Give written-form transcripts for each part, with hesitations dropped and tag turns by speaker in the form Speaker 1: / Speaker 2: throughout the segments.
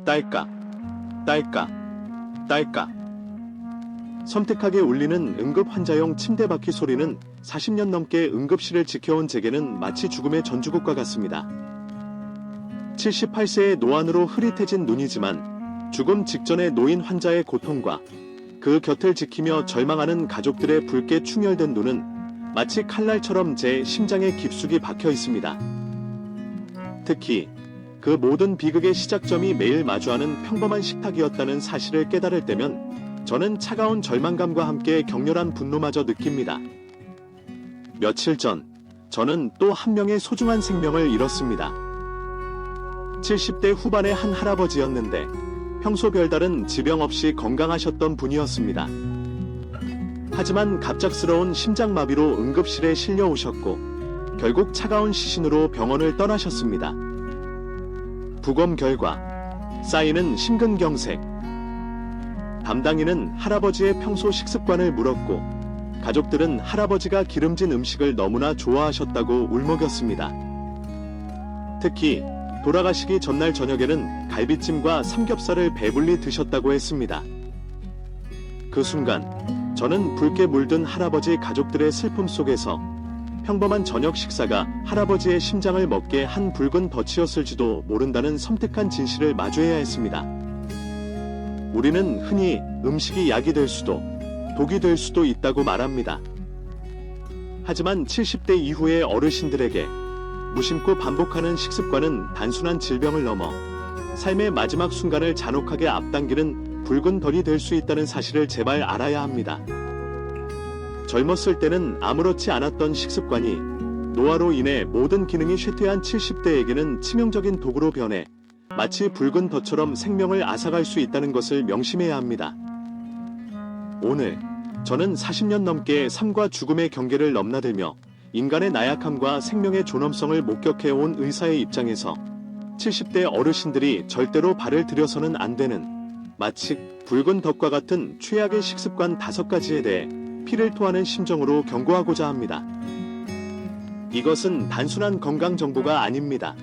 Speaker 1: 딸깍, 딸깍, 딸깍. 섬뜩하게 울리는 응급 환자용 침대 바퀴 소리는 40년 넘게 응급실을 지켜온 제게는 마치 죽음의 전주곡과 같습니다. 78세의 노안으로 흐릿해진 눈이지만 죽음 직전의 노인 환자의 고통과 그 곁을 지키며 절망하는 가족들의 붉게 충혈된 눈은 마치 칼날처럼 제 심장에 깊숙이 박혀 있습니다. 특히 그 모든 비극의 시작점이 매일 마주하는 평범한 식탁이었다는 사실을 깨달을 때면 저는 차가운 절망감과 함께 격렬한 분노마저 느낍니다. 며칠 전 저는 또 한 명의 소중한 생명을 잃었습니다. 70대 후반의 한 할아버지였는데 평소 별다른 지병 없이 건강하셨던 분이었습니다. 하지만 갑작스러운 심장마비로 응급실에 실려오셨고 결국 차가운 시신으로 병원을 떠나셨습니다. 부검 결과 쌓이는 심근경색. 담당인은 할아버지의 평소 식습관을 물었고 가족들은 할아버지가 기름진 음식을 너무나 좋아하셨다고 울먹였습니다. 특히 돌아가시기 전날 저녁에는 갈비찜과 삼겹살을 배불리 드셨다고 했습니다. 그 순간 저는 붉게 물든 할아버지 가족들의 슬픔 속에서 평범한 저녁 식사가 할아버지의 심장을 먹게 한 붉은 덫이었을지도 모른다는 섬뜩한 진실을 마주해야 했습니다. 우리는 흔히 음식이 약이 될 수도 독이 될 수도 있다고 말합니다. 하지만 70대 이후의 어르신들에게 무심코 반복하는 식습관은 단순한 질병을 넘어 삶의 마지막 순간을 잔혹하게 앞당기는 붉은 덫이 될 수 있다는 사실을 제발 알아야 합니다. 젊었을 때는 아무렇지 않았던 식습관이 노화로 인해 모든 기능이 쇠퇴한 70대에게는 치명적인 독으로 변해 마치 붉은 덫처럼 생명을 앗아갈 수 있다는 것을 명심해야 합니다. 오늘 저는 40년 넘게 삶과 죽음의 경계를 넘나들며 인간의 나약함과 생명의 존엄성을 목격해온 의사의 입장에서 70대 어르신들이 절대로 발을 들여서는 안 되는 마치 붉은 덫과 같은 최악의 식습관 5가지에 대해 피를 토하는 심정으로 경고하고자 합니다. 이것은 단순한 건강 정보가 아닙니다.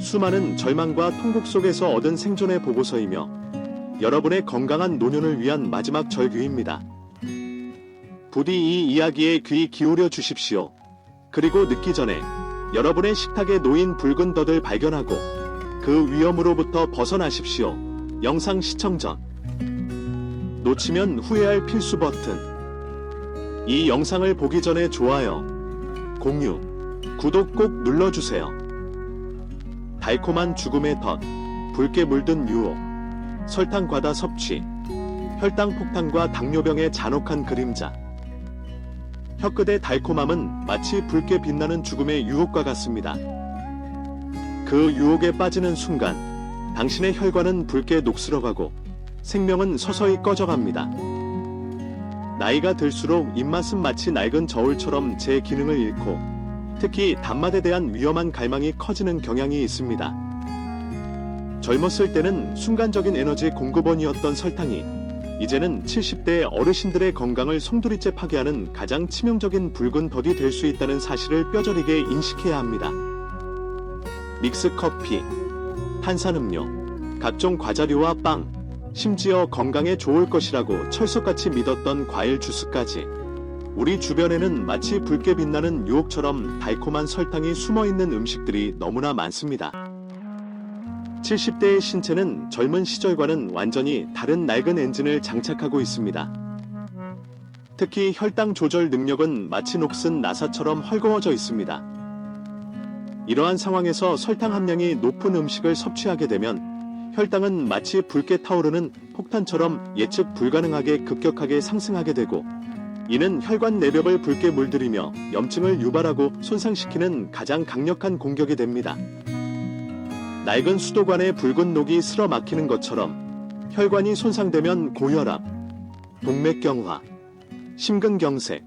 Speaker 1: 수많은 절망과 통곡 속에서 얻은 생존의 보고서이며 여러분의 건강한 노년을 위한 마지막 절규입니다. 부디 이 이야기에 귀 기울여 주십시오. 그리고 늦기 전에 여러분의 식탁에 놓인 붉은 덫을 발견하고 그 위험으로부터 벗어나십시오. 영상 시청 전 놓치면 후회할 필수 버튼. 이 영상을 보기 전에 좋아요, 공유, 구독 꼭 눌러주세요. 달콤한 죽음의 덫, 붉게 물든 유혹, 설탕 과다 섭취, 혈당 폭탄과 당뇨병의 잔혹한 그림자. 혀끝의 달콤함은 마치 붉게 빛나는 죽음의 유혹과 같습니다. 그 유혹에 빠지는 순간 당신의 혈관은 붉게 녹슬어가고 생명은 서서히 꺼져갑니다. 나이가 들수록 입맛은 마치 낡은 저울처럼 제 기능을 잃고 특히 단맛에 대한 위험한 갈망이 커지는 경향이 있습니다. 젊었을 때는 순간적인 에너지 공급원이었던 설탕이 이제는 70대 어르신들의 건강을 송두리째 파괴하는 가장 치명적인 붉은 덫이 될 수 있다는 사실을 뼈저리게 인식해야 합니다. 믹스커피, 탄산음료, 각종 과자류와 빵, 심지어 건강에 좋을 것이라고 철석같이 믿었던 과일 주스까지 우리 주변에는 마치 붉게 빛나는 유혹처럼 달콤한 설탕이 숨어있는 음식들이 너무나 많습니다. 70대의 신체는 젊은 시절과는 완전히 다른 낡은 엔진을 장착하고 있습니다. 특히 혈당 조절 능력은 마치 녹슨 나사처럼 헐거워져 있습니다. 이러한 상황에서 설탕 함량이 높은 음식을 섭취하게 되면 혈당은 마치 붉게 타오르는 폭탄처럼 예측 불가능하게 급격하게 상승하게 되고 이는 혈관 내벽을 붉게 물들이며 염증을 유발하고 손상시키는 가장 강력한 공격이 됩니다. 낡은 수도관에 붉은 녹이 쓸어 막히는 것처럼 혈관이 손상되면 고혈압, 동맥경화, 심근경색,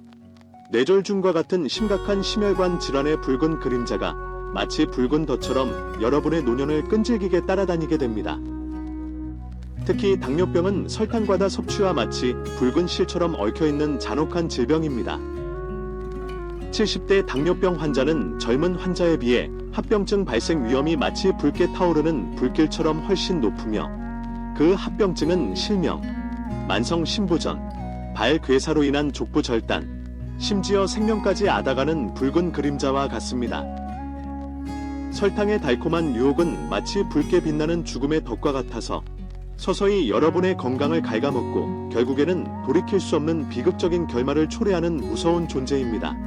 Speaker 1: 뇌졸중과 같은 심각한 심혈관 질환의 붉은 그림자가 마치 붉은 덫처럼 여러분의 노년을 끈질기게 따라다니게 됩니다. 특히 당뇨병은 설탕 과다 섭취와 마치 붉은 실처럼 얽혀있는 잔혹한 질병입니다. 70대 당뇨병 환자는 젊은 환자에 비해 합병증 발생 위험이 마치 붉게 타오르는 불길처럼 훨씬 높으며 그 합병증은 실명, 만성 신부전, 발괴사로 인한 족부 절단, 심지어 생명까지 앗아가는 붉은 그림자와 같습니다. 설탕의 달콤한 유혹은 마치 붉게 빛나는 죽음의 덫과 같아서 서서히 여러분의 건강을 갉아먹고 결국에는 돌이킬 수 없는 비극적인 결말을 초래하는 무서운 존재입니다.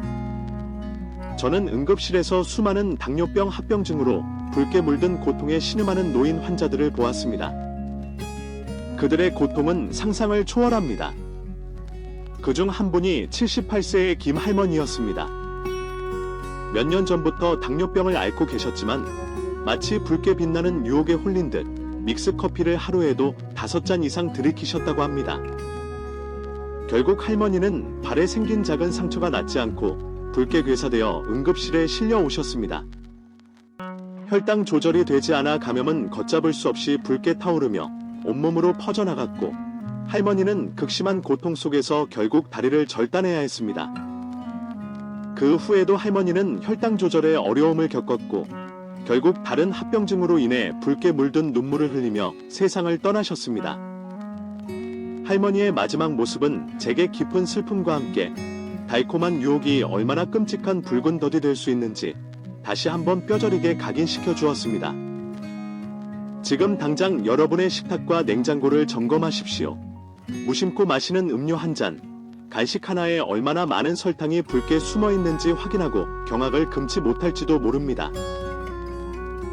Speaker 1: 저는 응급실에서 수많은 당뇨병 합병증으로 붉게 물든 고통에 신음하는 노인 환자들을 보았습니다. 그들의 고통은 상상을 초월합니다. 그중 한 분이 78세의 김 할머니였습니다. 몇 년 전부터 당뇨병을 앓고 계셨지만 마치 붉게 빛나는 유혹에 홀린 듯 믹스커피를 하루에도 5잔 이상 들이키셨다고 합니다. 결국 할머니는 발에 생긴 작은 상처가 낫지 않고 붉게 괴사되어 응급실에 실려 오셨습니다. 혈당 조절이 되지 않아 감염은 걷잡을 수 없이 붉게 타오르며 온몸으로 퍼져나갔고 할머니는 극심한 고통 속에서 결국 다리를 절단해야 했습니다. 그 후에도 할머니는 혈당 조절에 어려움을 겪었고 결국 다른 합병증으로 인해 붉게 물든 눈물을 흘리며 세상을 떠나셨습니다. 할머니의 마지막 모습은 제게 깊은 슬픔과 함께 달콤한 유혹이 얼마나 끔찍한 붉은 덫이 될 수 있는지 다시 한번 뼈저리게 각인시켜 주었습니다. 지금 당장 여러분의 식탁과 냉장고를 점검하십시오. 무심코 마시는 음료 한 잔, 간식 하나에 얼마나 많은 설탕이 붉게 숨어 있는지 확인하고 경악을 금치 못할지도 모릅니다.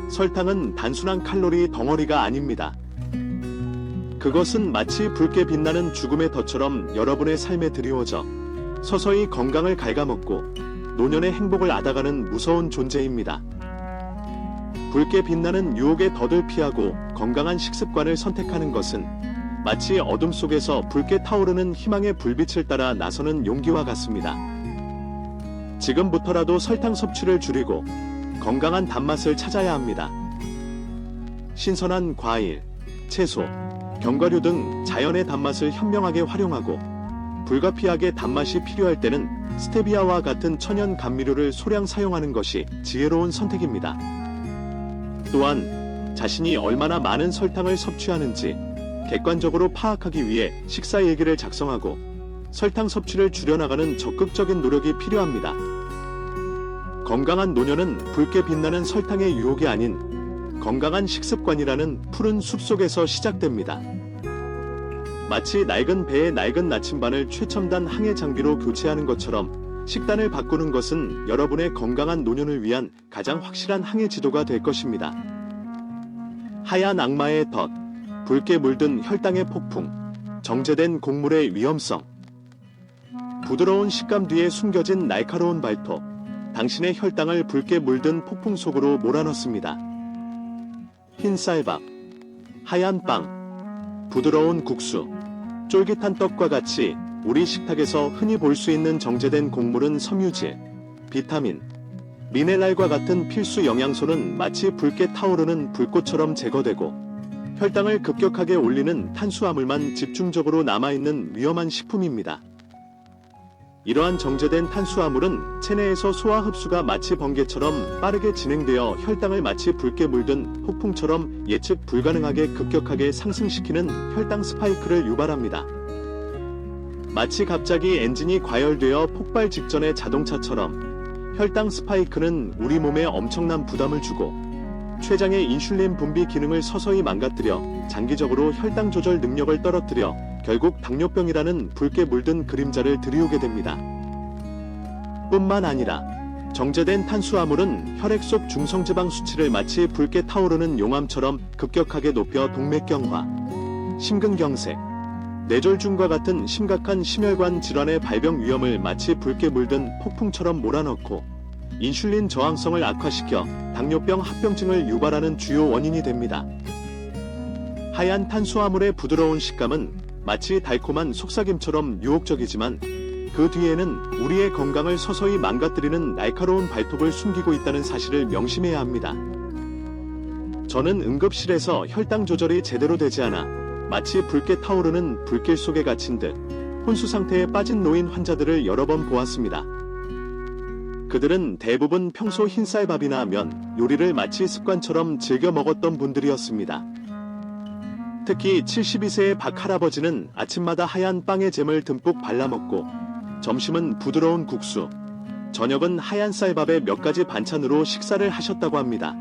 Speaker 1: 설탕은 단순한 칼로리 덩어리가 아닙니다. 그것은 마치 붉게 빛나는 죽음의 덫처럼 여러분의 삶에 드리워져 서서히 건강을 갉아먹고 노년의 행복을 앗아가는 무서운 존재입니다. 붉게 빛나는 유혹의 덫을 피하고 건강한 식습관을 선택하는 것은 마치 어둠 속에서 붉게 타오르는 희망의 불빛을 따라 나서는 용기와 같습니다. 지금부터라도 설탕 섭취를 줄이고 건강한 단맛을 찾아야 합니다. 신선한 과일, 채소, 견과류 등 자연의 단맛을 현명하게 활용하고 불가피하게 단맛이 필요할 때는 스테비아와 같은 천연 감미료를 소량 사용하는 것이 지혜로운 선택입니다. 또한 자신이 얼마나 많은 설탕을 섭취하는지 객관적으로 파악하기 위해 식사 일기를 작성하고 설탕 섭취를 줄여나가는 적극적인 노력이 필요합니다. 건강한 노년은 붉게 빛나는 설탕의 유혹이 아닌 건강한 식습관이라는 푸른 숲속에서 시작됩니다. 마치 낡은 배의 낡은 나침반을 최첨단 항해 장비로 교체하는 것처럼 식단을 바꾸는 것은 여러분의 건강한 노년을 위한 가장 확실한 항해 지도가 될 것입니다. 하얀 악마의 덫, 붉게 물든 혈당의 폭풍, 정제된 곡물의 위험성. 부드러운 식감 뒤에 숨겨진 날카로운 발톱, 당신의 혈당을 붉게 물든 폭풍 속으로 몰아넣습니다. 흰 쌀밥, 하얀 빵, 부드러운 국수, 쫄깃한 떡과 같이 우리 식탁에서 흔히 볼 수 있는 정제된 곡물은 섬유질, 비타민, 미네랄과 같은 필수 영양소는 마치 붉게 타오르는 불꽃처럼 제거되고 혈당을 급격하게 올리는 탄수화물만 집중적으로 남아있는 위험한 식품입니다. 이러한 정제된 탄수화물은 체내에서 소화 흡수가 마치 번개처럼 빠르게 진행되어 혈당을 마치 붉게 물든 폭풍처럼 예측 불가능하게 급격하게 상승시키는 혈당 스파이크를 유발합니다. 마치 갑자기 엔진이 과열되어 폭발 직전의 자동차처럼 혈당 스파이크는 우리 몸에 엄청난 부담을 주고 췌장의 인슐린 분비 기능을 서서히 망가뜨려 장기적으로 혈당 조절 능력을 떨어뜨려 결국 당뇨병이라는 붉게 물든 그림자를 들이오게 됩니다. 뿐만 아니라 정제된 탄수화물은 혈액 속 중성지방 수치를 마치 붉게 타오르는 용암처럼 급격하게 높여 동맥경화, 심근경색, 뇌졸중과 같은 심각한 심혈관 질환의 발병 위험을 마치 붉게 물든 폭풍처럼 몰아넣고 인슐린 저항성을 악화시켜 당뇨병 합병증을 유발하는 주요 원인이 됩니다. 하얀 탄수화물의 부드러운 식감은 마치 달콤한 속삭임처럼 유혹적이지만 그 뒤에는 우리의 건강을 서서히 망가뜨리는 날카로운 발톱을 숨기고 있다는 사실을 명심해야 합니다. 저는 응급실에서 혈당 조절이 제대로 되지 않아 마치 붉게 타오르는 불길 속에 갇힌 듯 혼수 상태에 빠진 노인 환자들을 여러 번 보았습니다. 그들은 대부분 평소 흰쌀밥이나 면, 요리를 마치 습관처럼 즐겨 먹었던 분들이었습니다. 특히 72세의 박 할아버지는 아침마다 하얀 빵에 잼을 듬뿍 발라먹고 점심은 부드러운 국수, 저녁은 하얀 쌀밥에 몇 가지 반찬으로 식사를 하셨다고 합니다.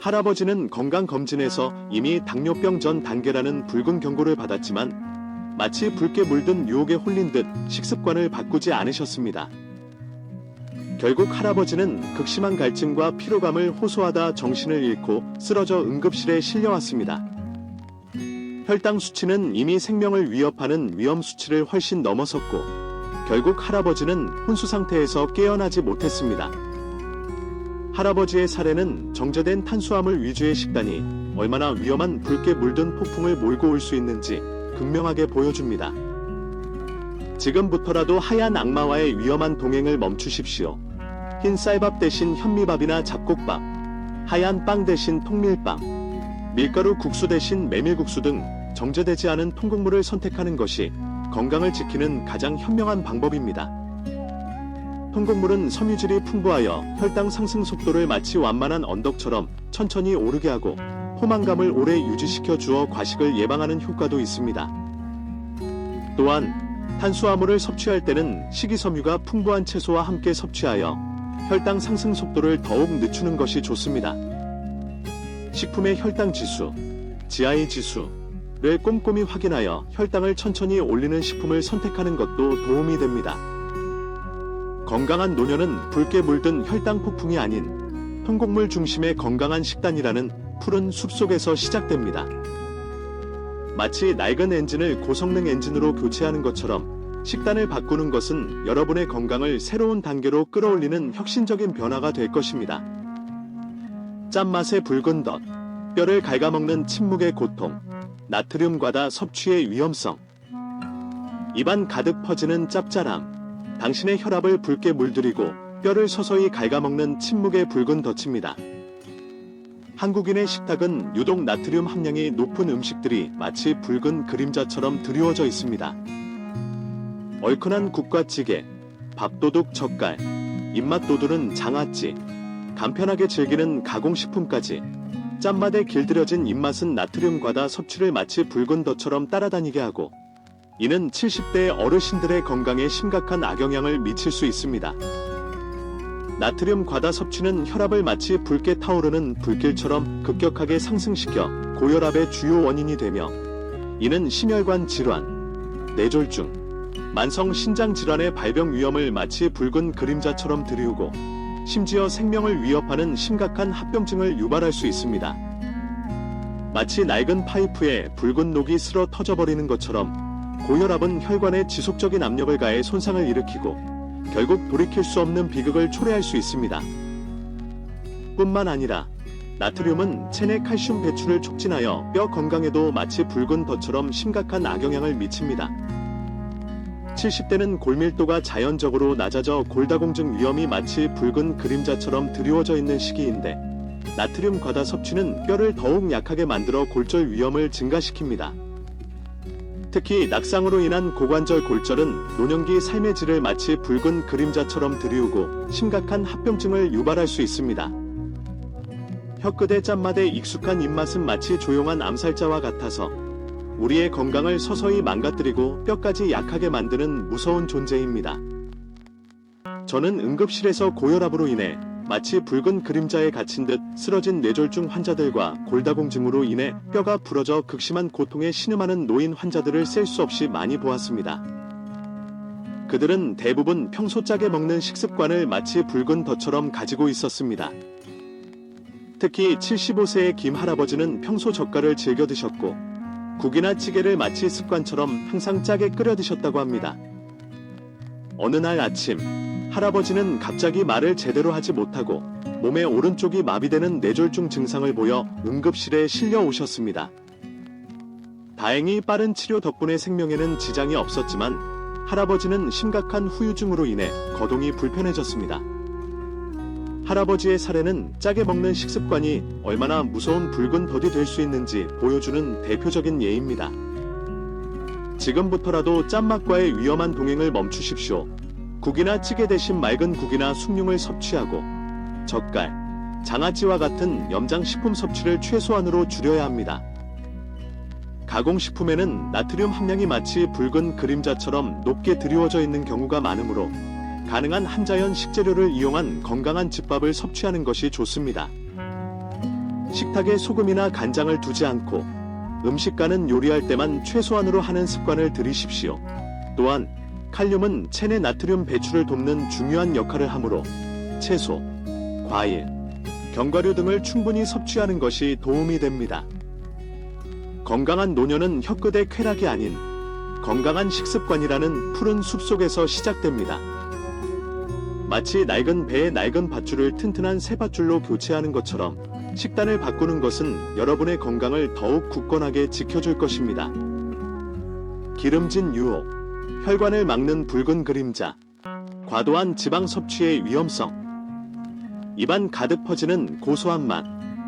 Speaker 1: 할아버지는 건강검진에서 이미 당뇨병 전 단계라는 붉은 경고를 받았지만 마치 붉게 물든 유혹에 홀린 듯 식습관을 바꾸지 않으셨습니다. 결국 할아버지는 극심한 갈증과 피로감을 호소하다 정신을 잃고 쓰러져 응급실에 실려왔습니다. 혈당 수치는 이미 생명을 위협하는 위험 수치를 훨씬 넘어섰고 결국 할아버지는 혼수 상태에서 깨어나지 못했습니다. 할아버지의 사례는 정제된 탄수화물 위주의 식단이 얼마나 위험한 붉게 물든 폭풍을 몰고 올 수 있는지 극명하게 보여줍니다. 지금부터라도 하얀 악마와의 위험한 동행을 멈추십시오. 흰 쌀밥 대신 현미밥이나 잡곡밥, 하얀 빵 대신 통밀빵, 밀가루 국수 대신 메밀국수 등 정제되지 않은 통곡물을 선택하는 것이 건강을 지키는 가장 현명한 방법입니다. 통곡물은 섬유질이 풍부하여 혈당 상승 속도를 마치 완만한 언덕처럼 천천히 오르게 하고 포만감을 오래 유지시켜 주어 과식을 예방하는 효과도 있습니다. 또한 탄수화물을 섭취할 때는 식이섬유가 풍부한 채소와 함께 섭취하여 혈당 상승 속도를 더욱 늦추는 것이 좋습니다. 식품의 혈당 지수, GI 지수를 꼼꼼히 확인하여 혈당을 천천히 올리는 식품을 선택하는 것도 도움이 됩니다. 건강한 노년은 붉게 물든 혈당 폭풍이 아닌 통곡물 중심의 건강한 식단이라는 푸른 숲속에서 시작됩니다. 마치 낡은 엔진을 고성능 엔진으로 교체하는 것처럼 식단을 바꾸는 것은 여러분의 건강을 새로운 단계로 끌어올리는 혁신적인 변화가 될 것입니다. 짠맛의 붉은 덫, 뼈를 갉아먹는 침묵의 고통, 나트륨 과다 섭취의 위험성, 입안 가득 퍼지는 짭짤함, 당신의 혈압을 붉게 물들이고 뼈를 서서히 갉아먹는 침묵의 붉은 덫입니다. 한국인의 식탁은 유독 나트륨 함량이 높은 음식들이 마치 붉은 그림자처럼 드리워져 있습니다. 얼큰한 국과 찌개, 밥도둑 젓갈, 입맛 돋우는 장아찌, 간편하게 즐기는 가공식품까지 짠맛에 길들여진 입맛은 나트륨 과다 섭취를 마치 붉은 덫처럼 따라다니게 하고 이는 70대 어르신들의 건강에 심각한 악영향을 미칠 수 있습니다. 나트륨 과다 섭취는 혈압을 마치 붉게 타오르는 불길처럼 급격하게 상승시켜 고혈압의 주요 원인이 되며 이는 심혈관 질환, 뇌졸중, 만성 신장 질환의 발병 위험을 마치 붉은 그림자처럼 드리우고 심지어 생명을 위협하는 심각한 합병증을 유발할 수 있습니다. 마치 낡은 파이프에 붉은 녹이 슬어 터져버리는 것처럼 고혈압은 혈관에 지속적인 압력을 가해 손상을 일으키고 결국 돌이킬 수 없는 비극을 초래할 수 있습니다. 뿐만 아니라 나트륨은 체내 칼슘 배출을 촉진하여 뼈 건강에도 마치 붉은 덫처럼 심각한 악영향을 미칩니다. 70대는 골밀도가 자연적으로 낮아져 골다공증 위험이 마치 붉은 그림자처럼 드리워져 있는 시기인데 나트륨 과다 섭취는 뼈를 더욱 약하게 만들어 골절 위험을 증가시킵니다. 특히 낙상으로 인한 고관절 골절은 노년기 삶의 질을 마치 붉은 그림자처럼 드리우고 심각한 합병증을 유발할 수 있습니다. 혀끝의 짠맛에 익숙한 입맛은 마치 조용한 암살자와 같아서 우리의 건강을 서서히 망가뜨리고 뼈까지 약하게 만드는 무서운 존재입니다. 저는 응급실에서 고혈압으로 인해 마치 붉은 그림자에 갇힌 듯 쓰러진 뇌졸중 환자들과 골다공증으로 인해 뼈가 부러져 극심한 고통에 신음하는 노인 환자들을 셀 수 없이 많이 보았습니다. 그들은 대부분 평소 짜게 먹는 식습관을 마치 붉은 덫처럼 가지고 있었습니다. 특히 75세의 김 할아버지는 평소 젓갈을 즐겨 드셨고 국이나 찌개를 마치 습관처럼 항상 짜게 끓여 드셨다고 합니다. 어느 날 아침 할아버지는 갑자기 말을 제대로 하지 못하고 몸의 오른쪽이 마비되는 뇌졸중 증상을 보여 응급실에 실려 오셨습니다. 다행히 빠른 치료 덕분에 생명에는 지장이 없었지만 할아버지는 심각한 후유증으로 인해 거동이 불편해졌습니다. 할아버지의 사례는 짜게 먹는 식습관이 얼마나 무서운 붉은 덫이 될 수 있는지 보여주는 대표적인 예입니다. 지금부터라도 짠맛과의 위험한 동행을 멈추십시오. 국이나 찌개 대신 맑은 국이나 숭늉을 섭취하고 젓갈, 장아찌와 같은 염장식품 섭취를 최소한으로 줄여야 합니다. 가공식품에는 나트륨 함량이 마치 붉은 그림자처럼 높게 드리워져 있는 경우가 많으므로 가능한 한자연 식재료를 이용한 건강한 집밥을 섭취하는 것이 좋습니다. 식탁에 소금이나 간장을 두지 않고 음식과는 요리할 때만 최소한으로 하는 습관을 들이십시오. 또한 칼륨은 체내 나트륨 배출을 돕는 중요한 역할을 하므로 채소, 과일, 견과류 등을 충분히 섭취하는 것이 도움이 됩니다. 건강한 노년은 혀끝의 쾌락이 아닌 건강한 식습관이라는 푸른 숲속에서 시작됩니다. 마치 낡은 배의 낡은 밧줄을 튼튼한 새 밧줄로 교체하는 것처럼 식단을 바꾸는 것은 여러분의 건강을 더욱 굳건하게 지켜줄 것입니다. 기름진 유혹, 혈관을 막는 붉은 그림자, 과도한 지방 섭취의 위험성, 입안 가득 퍼지는 고소한 맛,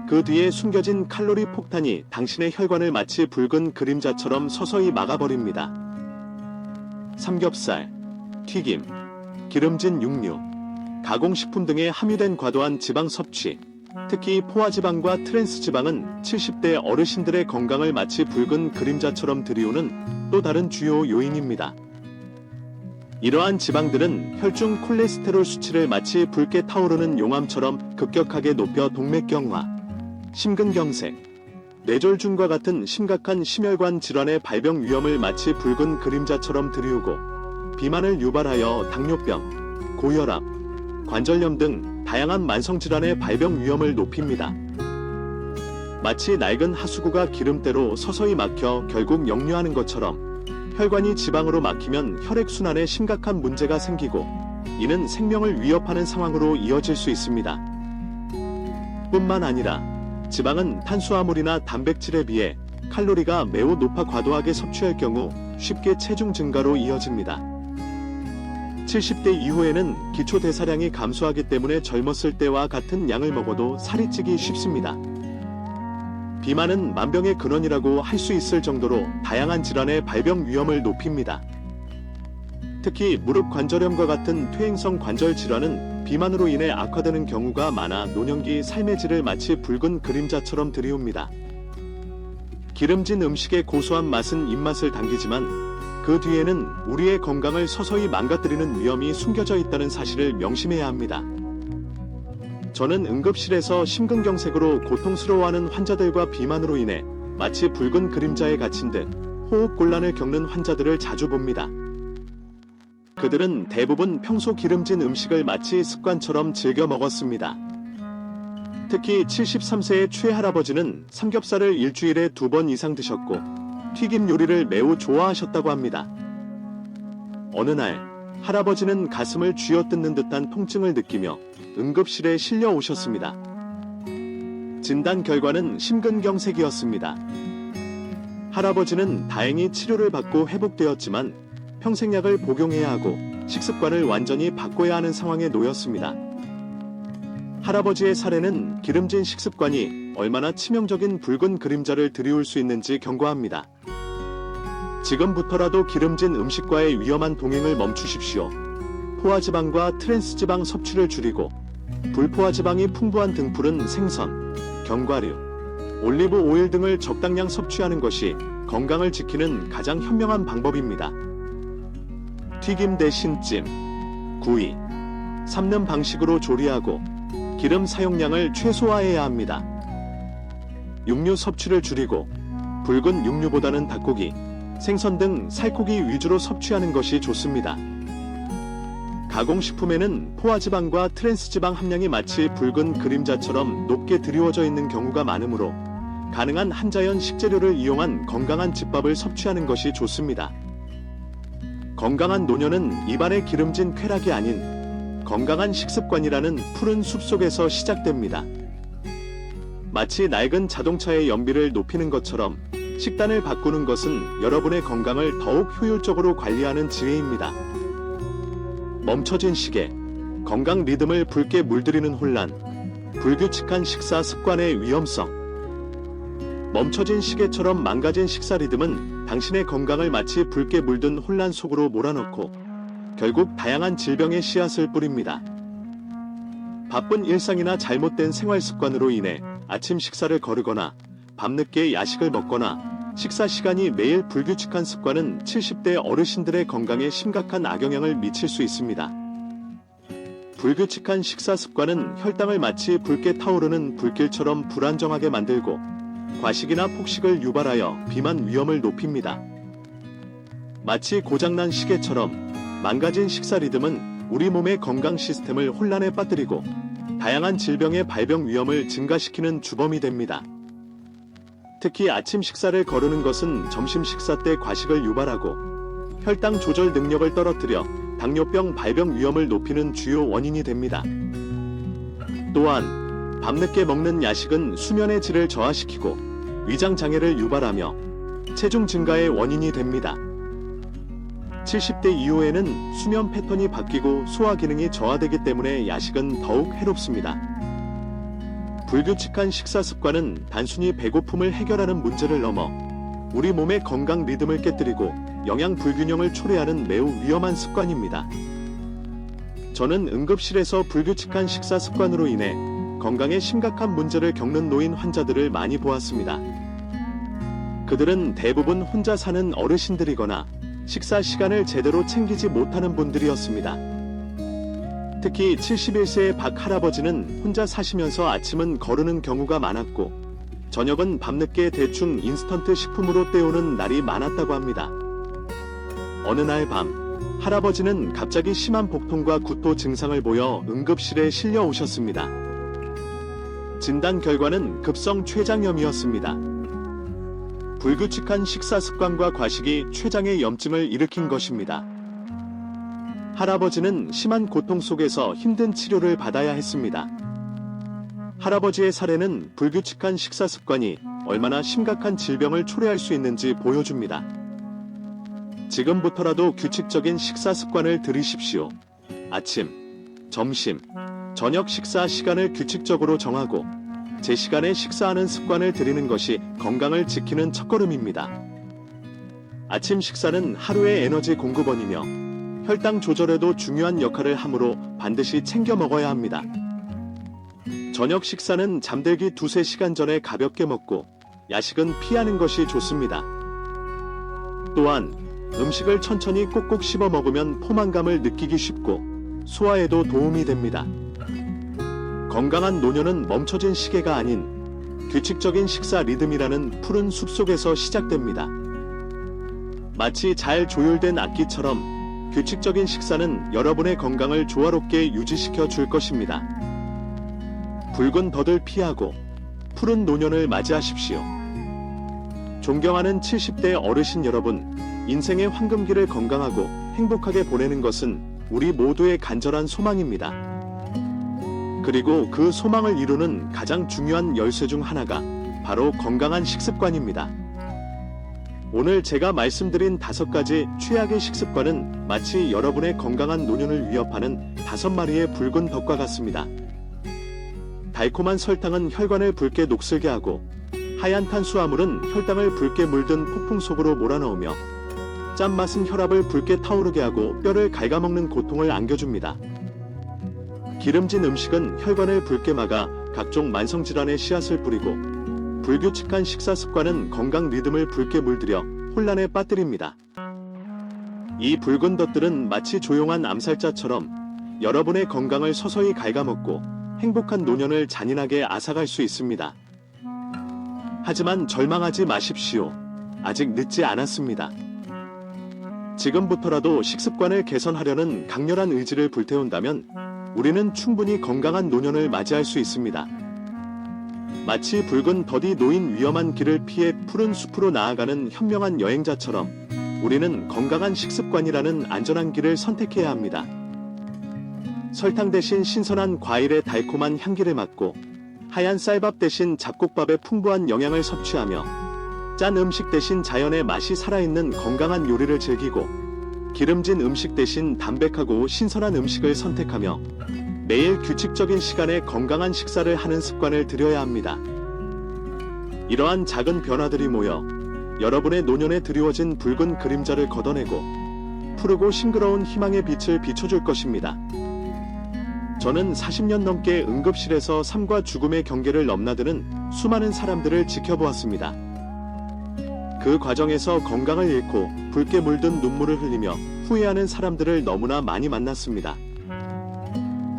Speaker 1: 그 뒤에 숨겨진 칼로리 폭탄이 당신의 혈관을 마치 붉은 그림자처럼 서서히 막아버립니다. 삼겹살, 튀김, 기름진 육류, 가공식품 등에 함유된 과도한 지방 섭취, 특히 포화지방과 트랜스지방은 70대 어르신들의 건강을 마치 붉은 그림자처럼 들이우는 또 다른 주요 요인입니다. 이러한 지방들은 혈중 콜레스테롤 수치를 마치 붉게 타오르는 용암처럼 급격하게 높여 동맥경화, 심근경색, 뇌졸중과 같은 심각한 심혈관 질환의 발병 위험을 마치 붉은 그림자처럼 들이우고 비만을 유발하여 당뇨병, 고혈압, 관절염 등 다양한 만성질환의 발병 위험을 높입니다. 마치 낡은 하수구가 기름때로 서서히 막혀 결국 역류하는 것처럼 혈관이 지방으로 막히면 혈액순환에 심각한 문제가 생기고 이는 생명을 위협하는 상황으로 이어질 수 있습니다. 뿐만 아니라 지방은 탄수화물이나 단백질에 비해 칼로리가 매우 높아 과도하게 섭취할 경우 쉽게 체중 증가로 이어집니다. 70대 이후에는 기초 대사량이 감소하기 때문에 젊었을 때와 같은 양을 먹어도 살이 찌기 쉽습니다. 비만은 만병의 근원이라고 할 수 있을 정도로 다양한 질환의 발병 위험을 높입니다. 특히 무릎 관절염과 같은 퇴행성 관절 질환은 비만으로 인해 악화되는 경우가 많아 노년기 삶의 질을 마치 붉은 그림자처럼 들이웁니다. 기름진 음식의 고소한 맛은 입맛을 당기지만 그 뒤에는 우리의 건강을 서서히 망가뜨리는 위험이 숨겨져 있다는 사실을 명심해야 합니다. 저는 응급실에서 심근경색으로 고통스러워하는 환자들과 비만으로 인해 마치 붉은 그림자에 갇힌 듯 호흡곤란을 겪는 환자들을 자주 봅니다. 그들은 대부분 평소 기름진 음식을 마치 습관처럼 즐겨 먹었습니다. 특히 73세의 최할아버지는 삼겹살을 일주일에 2번 이상 드셨고 튀김 요리를 매우 좋아하셨다고 합니다. 어느 날 할아버지는 가슴을 쥐어뜯는 듯한 통증을 느끼며 응급실에 실려 오셨습니다. 진단 결과는 심근경색이었습니다. 할아버지는 다행히 치료를 받고 회복되었지만 평생약을 복용해야 하고 식습관을 완전히 바꿔야 하는 상황에 놓였습니다. 할아버지의 사례는 기름진 식습관이 얼마나 치명적인 붉은 그림자를 들이울 수 있는지 경고합니다. 지금부터라도 기름진 음식과의 위험한 동행을 멈추십시오. 포화지방과 트랜스지방 섭취를 줄이고 불포화지방이 풍부한 등푸른 생선, 견과류, 올리브 오일 등을 적당량 섭취하는 것이 건강을 지키는 가장 현명한 방법입니다. 튀김 대신 찜, 구이, 삶는 방식으로 조리하고 기름 사용량을 최소화해야 합니다. 육류 섭취를 줄이고 붉은 육류보다는 닭고기, 생선 등 살코기 위주로 섭취하는 것이 좋습니다. 가공식품에는 포화지방과 트랜스지방 함량이 마치 붉은 그림자처럼 높게 드리워져 있는 경우가 많으므로 가능한 한자연 식재료를 이용한 건강한 집밥을 섭취하는 것이 좋습니다. 건강한 노년은 입안의 기름진 쾌락이 아닌 건강한 식습관이라는 푸른 숲속에서 시작됩니다. 마치 낡은 자동차의 연비를 높이는 것처럼 식단을 바꾸는 것은 여러분의 건강을 더욱 효율적으로 관리하는 지혜입니다. 멈춰진 시계, 건강 리듬을 붉게 물들이는 혼란, 불규칙한 식사 습관의 위험성. 멈춰진 시계처럼 망가진 식사 리듬은 당신의 건강을 마치 붉게 물든 혼란 속으로 몰아넣고 결국 다양한 질병의 씨앗을 뿌립니다. 바쁜 일상이나 잘못된 생활 습관으로 인해 아침 식사를 거르거나 밤늦게 야식을 먹거나 식사 시간이 매일 불규칙한 습관은 70대 어르신들의 건강에 심각한 악영향을 미칠 수 있습니다. 불규칙한 식사 습관은 혈당을 마치 붉게 타오르는 불길처럼 불안정하게 만들고 과식이나 폭식을 유발하여 비만 위험을 높입니다. 마치 고장난 시계처럼 망가진 식사 리듬은 우리 몸의 건강 시스템을 혼란에 빠뜨리고 다양한 질병의 발병 위험을 증가시키는 주범이 됩니다. 특히 아침 식사를 거르는 것은 점심 식사 때 과식을 유발하고 혈당 조절 능력을 떨어뜨려 당뇨병 발병 위험을 높이는 주요 원인이 됩니다. 또한 밤늦게 먹는 야식은 수면의 질을 저하시키고 위장 장애를 유발하며 체중 증가의 원인이 됩니다. 70대 이후에는 수면 패턴이 바뀌고 소화 기능이 저하되기 때문에 야식은 더욱 해롭습니다. 불규칙한 식사 습관은 단순히 배고픔을 해결하는 문제를 넘어 우리 몸의 건강 리듬을 깨뜨리고 영양 불균형을 초래하는 매우 위험한 습관입니다. 저는 응급실에서 불규칙한 식사 습관으로 인해 건강에 심각한 문제를 겪는 노인 환자들을 많이 보았습니다. 그들은 대부분 혼자 사는 어르신들이거나 식사 시간을 제대로 챙기지 못하는 분들이었습니다. 특히 71세의 박 할아버지는 혼자 사시면서 아침은 거르는 경우가 많았고 저녁은 밤늦게 대충 인스턴트 식품으로 때우는 날이 많았다고 합니다. 어느 날 밤, 할아버지는 갑자기 심한 복통과 구토 증상을 보여 응급실에 실려 오셨습니다. 진단 결과는 급성 췌장염이었습니다. 불규칙한 식사 습관과 과식이 췌장의 염증을 일으킨 것입니다. 할아버지는 심한 고통 속에서 힘든 치료를 받아야 했습니다. 할아버지의 사례는 불규칙한 식사 습관이 얼마나 심각한 질병을 초래할 수 있는지 보여줍니다. 지금부터라도 규칙적인 식사 습관을 들이십시오. 아침, 점심, 저녁 식사 시간을 규칙적으로 정하고 제 시간에 식사하는 습관을 들이는 것이 건강을 지키는 첫걸음입니다. 아침 식사는 하루의 에너지 공급원이며 혈당 조절에도 중요한 역할을 하므로 반드시 챙겨 먹어야 합니다. 저녁 식사는 잠들기 2-3시간 전에 가볍게 먹고 야식은 피하는 것이 좋습니다. 또한 음식을 천천히 꼭꼭 씹어 먹으면 포만감을 느끼기 쉽고 소화에도 도움이 됩니다. 건강한 노년은 멈춰진 시계가 아닌 규칙적인 식사 리듬이라는 푸른 숲속에서 시작됩니다. 마치 잘 조율된 악기처럼 규칙적인 식사는 여러분의 건강을 조화롭게 유지시켜 줄 것입니다. 붉은 덫을 피하고 푸른 노년을 맞이하십시오. 존경하는 70대 어르신 여러분, 인생의 황금기를 건강하고 행복하게 보내는 것은 우리 모두의 간절한 소망입니다. 그리고 그 소망을 이루는 가장 중요한 열쇠 중 하나가 바로 건강한 식습관입니다. 오늘 제가 말씀드린 5가지 최악의 식습관은 마치 여러분의 건강한 노년을 위협하는 5마리의 붉은 덫과 같습니다. 달콤한 설탕은 혈관을 붉게 녹슬게 하고 하얀 탄수화물은 혈당을 붉게 물든 폭풍 속으로 몰아넣으며 짠맛은 혈압을 붉게 타오르게 하고 뼈를 갉아먹는 고통을 안겨줍니다. 기름진 음식은 혈관을 붉게 막아 각종 만성질환의 씨앗을 뿌리고 불규칙한 식사 습관은 건강 리듬을 붉게 물들여 혼란에 빠뜨립니다. 이 붉은 덫들은 마치 조용한 암살자처럼 여러분의 건강을 서서히 갉아먹고 행복한 노년을 잔인하게 앗아갈 수 있습니다. 하지만 절망하지 마십시오. 아직 늦지 않았습니다. 지금부터라도 식습관을 개선하려는 강렬한 의지를 불태운다면 우리는 충분히 건강한 노년을 맞이할 수 있습니다. 마치 붉은 덫이 놓인 위험한 길을 피해 푸른 숲으로 나아가는 현명한 여행자처럼 우리는 건강한 식습관이라는 안전한 길을 선택해야 합니다. 설탕 대신 신선한 과일의 달콤한 향기를 맡고 하얀 쌀밥 대신 잡곡밥의 풍부한 영양을 섭취하며 짠 음식 대신 자연의 맛이 살아있는 건강한 요리를 즐기고 기름진 음식 대신 담백하고 신선한 음식을 선택하며 매일 규칙적인 시간에 건강한 식사를 하는 습관을 들여야 합니다. 이러한 작은 변화들이 모여 여러분의 노년에 드리워진 붉은 그림자를 걷어내고 푸르고 싱그러운 희망의 빛을 비춰줄 것입니다. 저는 40년 넘게 응급실에서 삶과 죽음의 경계를 넘나드는 수많은 사람들을 지켜보았습니다. 그 과정에서 건강을 잃고 붉게 물든 눈물을 흘리며 후회하는 사람들을 너무나 많이 만났습니다.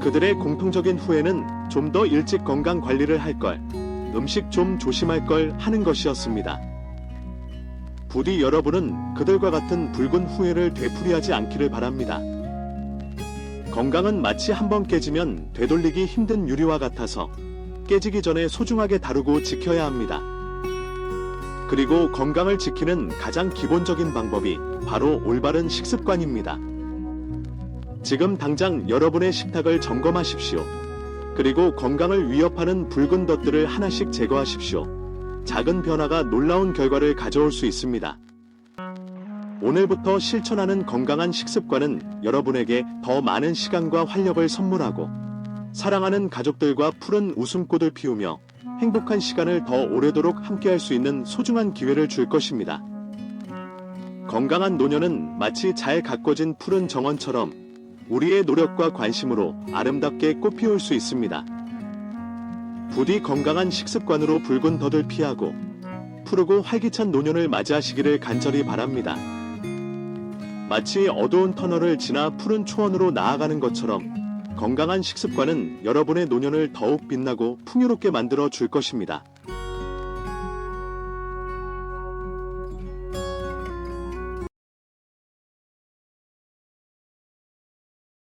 Speaker 1: 그들의 공통적인 후회는 좀 더 일찍 건강 관리를 할 걸, 음식 좀 조심할 걸 하는 것이었습니다. 부디 여러분은 그들과 같은 붉은 후회를 되풀이하지 않기를 바랍니다. 건강은 마치 한번 깨지면 되돌리기 힘든 유리와 같아서 깨지기 전에 소중하게 다루고 지켜야 합니다. 그리고 건강을 지키는 가장 기본적인 방법이 바로 올바른 식습관입니다. 지금 당장 여러분의 식탁을 점검하십시오. 그리고 건강을 위협하는 붉은 덫들을 하나씩 제거하십시오. 작은 변화가 놀라운 결과를 가져올 수 있습니다. 오늘부터 실천하는 건강한 식습관은 여러분에게 더 많은 시간과 활력을 선물하고 사랑하는 가족들과 푸른 웃음꽃을 피우며 행복한 시간을 더 오래도록 함께할 수 있는 소중한 기회를 줄 것입니다. 건강한 노년은 마치 잘 가꿔진 푸른 정원처럼 우리의 노력과 관심으로 아름답게 꽃피울 수 있습니다. 부디 건강한 식습관으로 붉은 덫을 피하고 푸르고 활기찬 노년을 맞이하시기를 간절히 바랍니다. 마치 어두운 터널을 지나 푸른 초원으로 나아가는 것처럼 건강한 식습관은 여러분의 노년을 더욱 빛나고 풍요롭게 만들어 줄 것입니다.